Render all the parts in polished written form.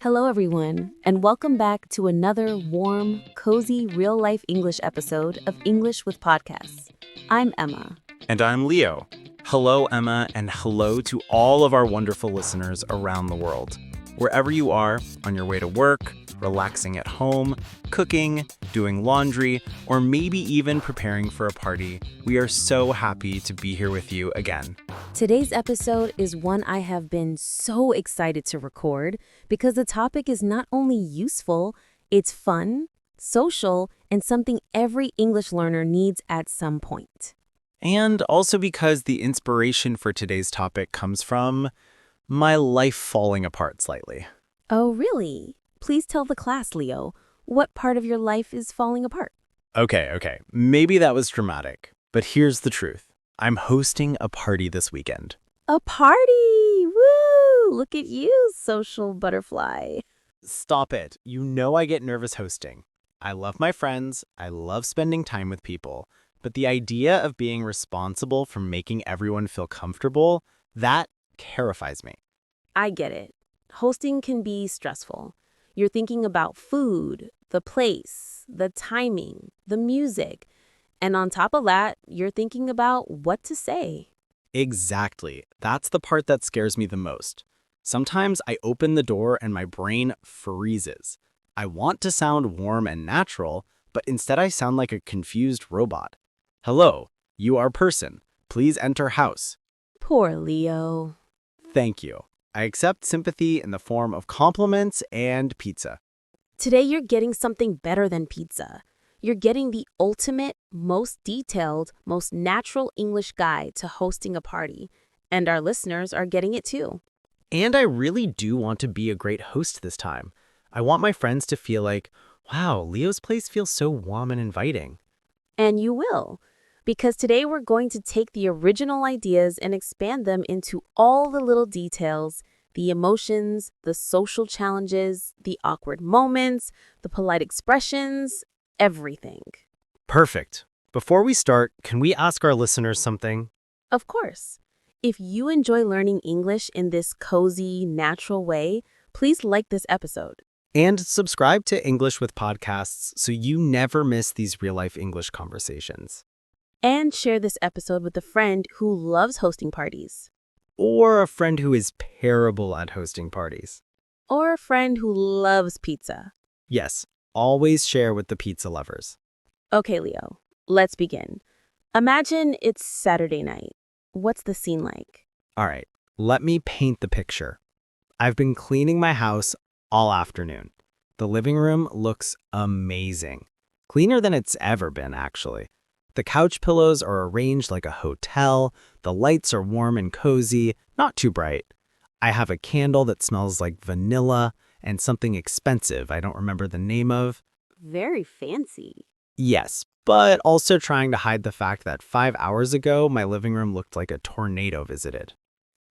Hello, everyone, and welcome back to another warm, cozy, real life English episode of English with Podcasts. I'm Emma. And I'm Leo. Hello, Emma, and hello to all of our wonderful listeners around the world. Wherever you are, on your way to work, relaxing at home, cooking, doing laundry, or maybe even preparing for a party, we are so happy to be here with you again. Today's episode is one I have been so excited to record because the topic is not only useful, it's fun, social, and something every English learner needs at some point. And also because the inspiration for today's topic comes from my life falling apart slightly. Oh, really? Please tell the class, Leo. What part of your life is falling apart? Okay. Maybe that was dramatic, but here's the truth. I'm hosting a party this weekend. A party! Woo! Look at you, social butterfly. Stop it. You know I get nervous hosting. I love my friends, I love spending time with people, but the idea of being responsible for making everyone feel comfortable, that terrifies me. I get it. Hosting can be stressful. You're thinking about food, the place, the timing, the music, and on top of that, you're thinking about what to say. Exactly. That's the part that scares me the most. Sometimes I open the door and my brain freezes. I want to sound warm and natural, but instead I sound like a confused robot. Hello, you are person. Please enter house. Poor Leo. Thank you. I accept sympathy in the form of compliments and pizza. Today you're getting something better than pizza. You're getting the ultimate, most detailed, most natural English guide to hosting a party. And our listeners are getting it too. And I really do want to be a great host this time. I want my friends to feel like, wow, Leo's place feels so warm and inviting. And you will. Because today we're going to take the original ideas and expand them into all the little details, the emotions, the social challenges, the awkward moments, the polite expressions, everything. Perfect. Before we start, can we ask our listeners something? Of course. If you enjoy learning English in this cozy, natural way, please like this episode. And subscribe to English with Podcasts so you never miss these real-life English conversations. And share this episode with a friend who loves hosting parties. Or a friend who is terrible at hosting parties. Or a friend who loves pizza. Yes, always share with the pizza lovers. Okay, Leo, let's begin. Imagine it's Saturday night. What's the scene like? All right, let me paint the picture. I've been cleaning my house all afternoon. The living room looks amazing. Cleaner than it's ever been, actually. The couch pillows are arranged like a hotel. The lights are warm and cozy, not too bright. I have a candle that smells like vanilla and something expensive I don't remember the name of. Very fancy. Yes, but also trying to hide the fact that 5 hours ago, my living room looked like a tornado visited.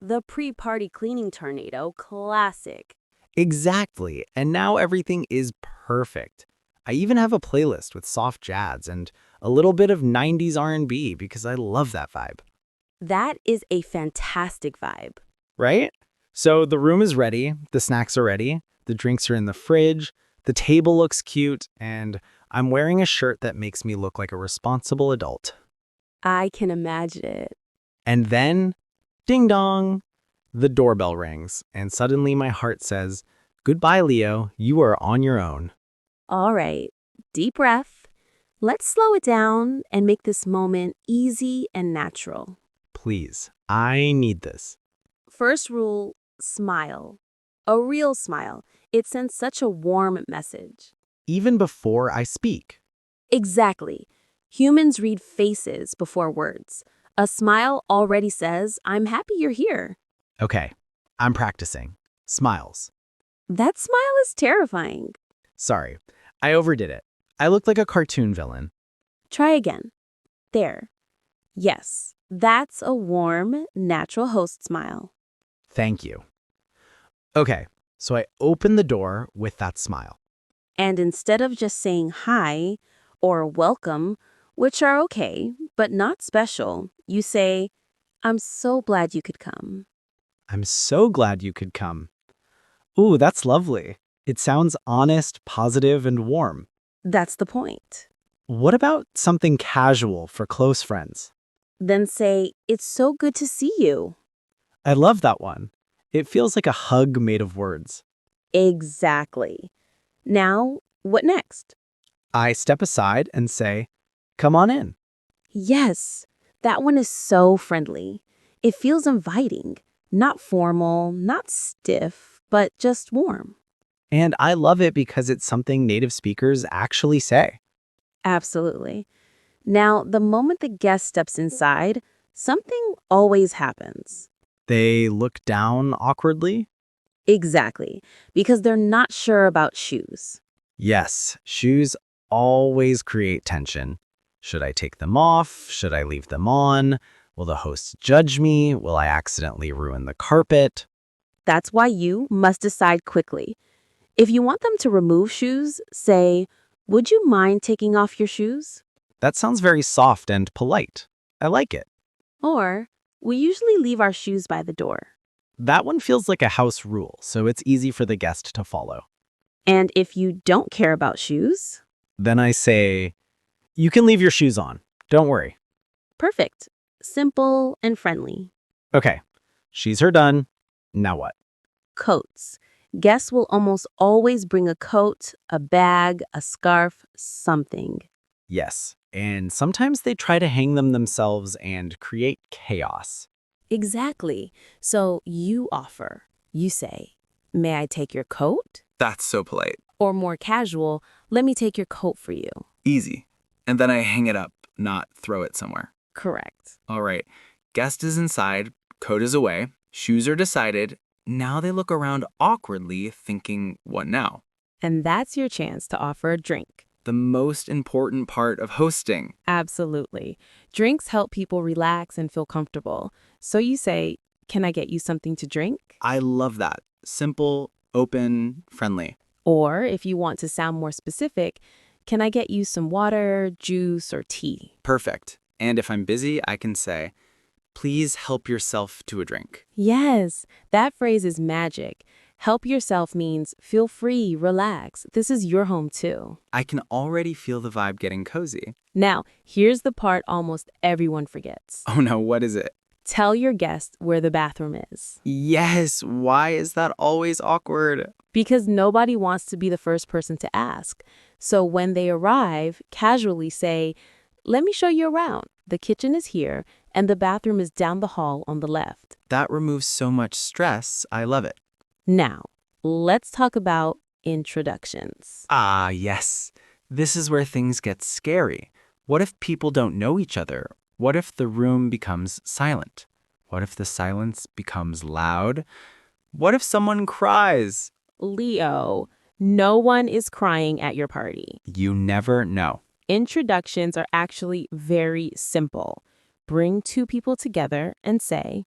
The pre-party cleaning tornado, classic. Exactly, and now everything is perfect. I even have a playlist with soft jazz and a little bit of 90s R&B because I love that vibe. That is a fantastic vibe. Right? So the room is ready, the snacks are ready, the drinks are in the fridge, the table looks cute, and I'm wearing a shirt that makes me look like a responsible adult. I can imagine it. And then, ding dong, the doorbell rings, and suddenly my heart says, "Goodbye, Leo, you are on your own." All right, deep breath. Let's slow it down and make this moment easy and natural. Please, I need this. First rule, smile. A real smile. It sends such a warm message. Even before I speak. Exactly. Humans read faces before words. A smile already says, I'm happy you're here. Okay, I'm practicing. Smiles. That smile is terrifying. Sorry, I overdid it. I look like a cartoon villain. Try again. There. Yes, that's a warm, natural host smile. Thank you. Okay, so I open the door with that smile. And instead of just saying hi or welcome, which are okay, but not special, you say, I'm so glad you could come. I'm so glad you could come. Ooh, that's lovely. It sounds honest, positive, and warm. That's the point. What about something casual for close friends? Then say, "It's so good to see you." I love that one. It feels like a hug made of words. Exactly. Now, what next? I step aside and say, "Come on in." Yes, that one is so friendly. It feels inviting, not formal, not stiff, but just warm. And I love it because it's something native speakers actually say. Absolutely. Now, the moment the guest steps inside, something always happens. They look down awkwardly. Exactly, because they're not sure about shoes. Yes, shoes always create tension. Should I take them off? Should I leave them on? Will the host judge me? Will I accidentally ruin the carpet? That's why you must decide quickly. If you want them to remove shoes, say, "Would you mind taking off your shoes?" That sounds very soft and polite. I like it. Or, "We usually leave our shoes by the door." That one feels like a house rule, so it's easy for the guest to follow. And if you don't care about shoes, Then I say, "You can leave your shoes on. Don't worry." perfect. Simple and friendly. Okay, she's her done. Now what? Coats. Guests will almost always bring a coat, a bag, a scarf, something. Yes, and sometimes they try to hang them themselves and create chaos. Exactly. So you offer. You say, "May I take your coat?" That's so polite. Or more casual, "Let me take your coat for you." Easy. And then I hang it up, not throw it somewhere. Correct. All right. Guest is inside, coat is away, shoes are decided. Now they look around awkwardly, thinking, what now? And that's your chance to offer a drink. The most important part of hosting. Absolutely. Drinks help people relax and feel comfortable. So you say, "Can I get you something to drink?" I love that. Simple, open, friendly. Or if you want to sound more specific, "Can I get you some water, juice, or tea?" Perfect. And if I'm busy, I can say, please help yourself to a drink. Yes, that phrase is magic. Help yourself means feel free, relax. This is your home too. I can already feel the vibe getting cozy. Now, here's the part almost everyone forgets. Oh no, what is it? Tell your guest where the bathroom is. Yes, why is that always awkward? Because nobody wants to be the first person to ask. So when they arrive, casually say, "Let me show you around. The kitchen is here, and the bathroom is down the hall on the left." That removes so much stress. I love it. Now, let's talk about introductions. Ah, yes. This is where things get scary. What if people don't know each other? What if the room becomes silent? What if the silence becomes loud? What if someone cries? Leo, no one is crying at your party. You never know. Introductions are actually very simple. Bring two people together and say,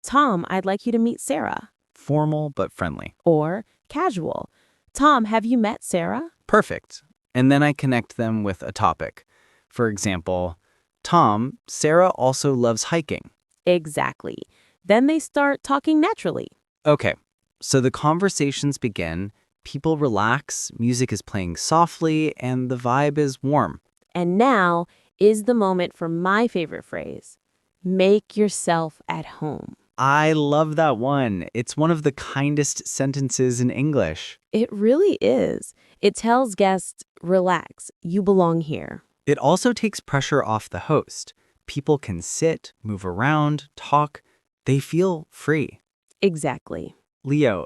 "Tom, I'd like you to meet Sarah." Formal but friendly. Or casual, "Tom, have you met Sarah?" Perfect. And then I connect them with a topic. For example, Tom, Sarah also loves hiking. Exactly. Then they start talking naturally. Okay, so the conversations begin, people relax, music is playing softly, and the vibe is warm. And now is the moment for my favorite phrase. Make yourself at home. I love that one. It's one of the kindest sentences in English. It really is. It tells guests, relax, you belong here. It also takes pressure off the host. People can sit, move around, talk. They feel free. Exactly. Leo,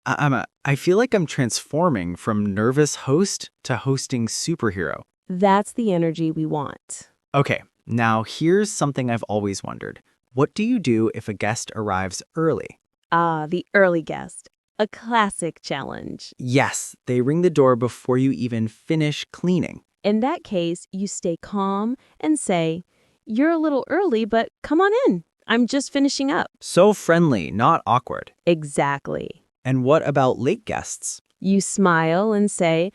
I feel like I'm transforming from nervous host to hosting superhero. That's the energy we want. Okay, now here's something I've always wondered. What do you do if a guest arrives early? Ah, the early guest. A classic challenge. Yes, they ring the door before you even finish cleaning. In that case, you stay calm and say, "You're a little early, but come on in. I'm just finishing up." So friendly, not awkward. Exactly. And what about late guests? You smile and say,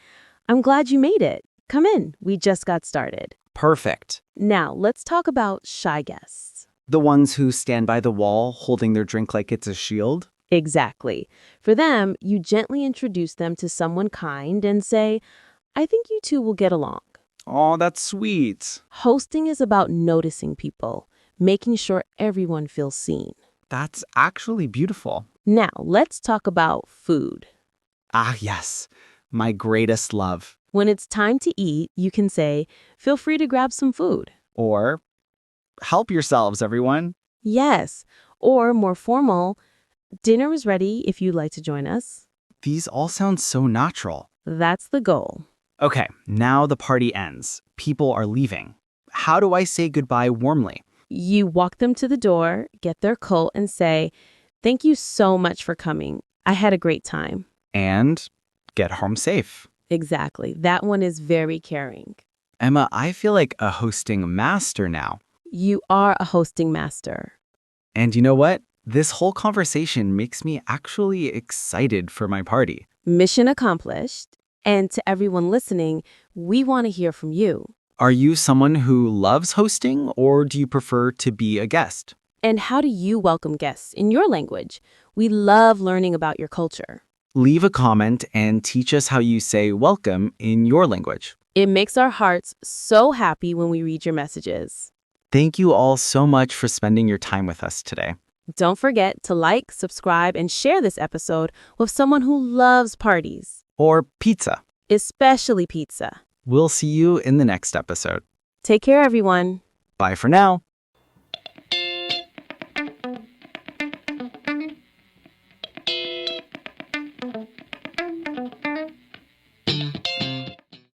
"I'm glad you made it. Come in. We just got started." Perfect. Now, let's talk about shy guests. The ones who stand by the wall holding their drink like it's a shield? Exactly. For them, you gently introduce them to someone kind and say, I think you two will get along. Oh, that's sweet. Hosting is about noticing people, making sure everyone feels seen. That's actually beautiful. Now, let's talk about food. Ah, yes. My greatest love. When it's time to eat, you can say, feel free to grab some food. Or, help yourselves, everyone. Yes. Or more formal, dinner is ready if you'd like to join us. These all sound so natural. That's the goal. Okay, now the party ends. People are leaving. How do I say goodbye warmly? You walk them to the door, get their coat, and say, thank you so much for coming. I had a great time. And get home safe. Exactly. That one is very caring. Emma, I feel like a hosting master now. You are a hosting master. And you know what? This whole conversation makes me actually excited for my party. Mission accomplished. And to everyone listening, we want to hear from you. Are you someone who loves hosting, or do you prefer to be a guest? And how do you welcome guests in your language? We love learning about your culture. Leave a comment and teach us how you say welcome in your language. It makes our hearts so happy when we read your messages. Thank you all so much for spending your time with us today. Don't forget to like, subscribe, and share this episode with someone who loves parties, Or pizza. especially pizza. We'll see you in the next episode. Take care, everyone. Bye for now.